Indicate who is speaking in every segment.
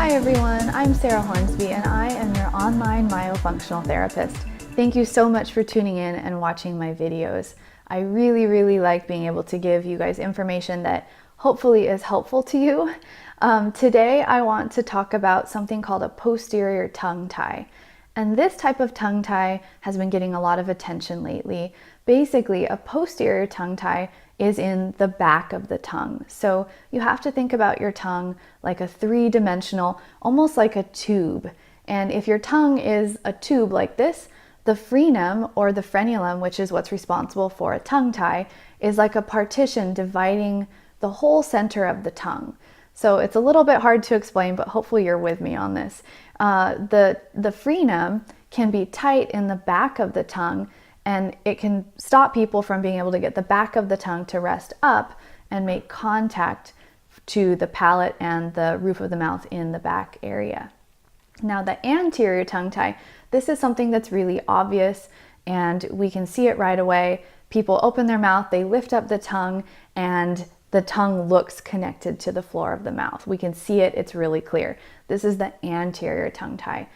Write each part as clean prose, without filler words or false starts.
Speaker 1: Hi everyone, I'm Sarah Hornsby and I am your online myofunctional therapist. Thank you so much for tuning in and watching my videos. I really like being able to give you guys information that hopefully is helpful to you. Today I want to talk about something called a posterior tongue tie. And this type of tongue tie has been getting a lot of attention lately. Basically, a posterior tongue tie is in the back of the tongue. So you have to think about your tongue like a three-dimensional, almost like a tube. And if your tongue is a tube like this, the frenum or the frenulum, which is what's responsible for a tongue tie, is like a partition dividing the whole center of the tongue. So it's a little bit hard to explain, but hopefully you're with me on this. The frenum can be tight in the back of the tongue, and it can stop people from being able to get the back of the tongue to rest up and make contact to the palate and the roof of the mouth in the back area. Now the anterior tongue tie, this is something that's really obvious and we can see it right away. People open their mouth, they lift up the tongue, and the tongue looks connected to the floor of the mouth. We can see it, it's really clear. This is the anterior tongue tie.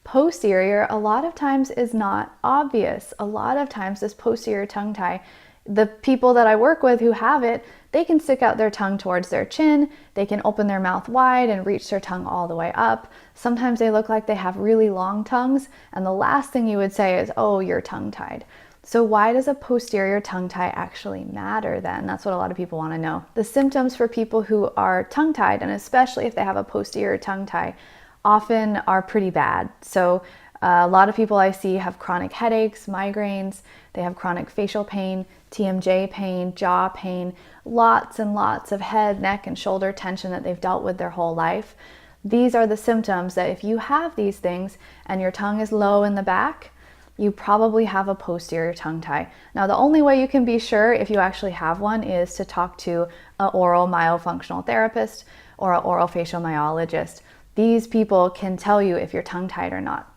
Speaker 1: Posterior, a lot of times, is not obvious. A lot of times this posterior tongue tie, the people that I work with who have it, they can stick out their tongue towards their chin, they can open their mouth wide and reach their tongue all the way up. Sometimes they look like they have really long tongues, and the last thing you would say is, oh, you're tongue-tied. So why does a posterior tongue tie actually matter then? That's what a lot of people want to know. The symptoms for people who are tongue-tied, and especially if they have a posterior tongue tie, often are pretty bad. So a lot of people I see have chronic headaches, migraines, they have chronic facial pain, TMJ pain, jaw pain, lots and lots of head, neck, and shoulder tension that they've dealt with their whole life. These are the symptoms that if you have these things and your tongue is low in the back, you probably have a posterior tongue tie. Now, the only way you can be sure if you actually have one is to talk to an oral myofunctional therapist or an oral facial myologist. These people can tell you if you're tongue-tied or not.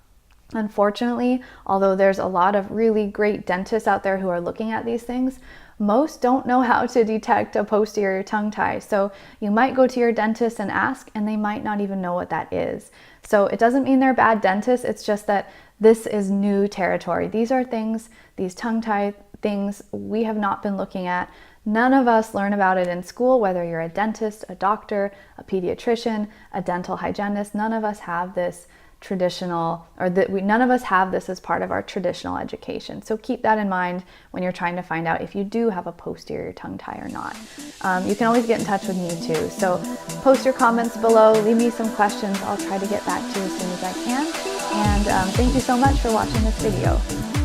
Speaker 1: Unfortunately, although there's a lot of really great dentists out there who are looking at these things, most don't know how to detect a posterior tongue tie. So you might go to your dentist and ask, and they might not even know what that is. So it doesn't mean they're bad dentists, it's just that this is new territory. These are things, these tongue tie things we have not been looking at. None of us learn about it in school, whether you're a dentist, a doctor, a pediatrician, a dental hygienist. None of us have this traditional, none of us have this as part of our traditional education. So keep that in mind when you're trying to find out if you do have a posterior tongue tie or not. You can always get in touch with me too. So post your comments below, leave me some questions. I'll try to get back to you as soon as I can. And thank you so much for watching this video.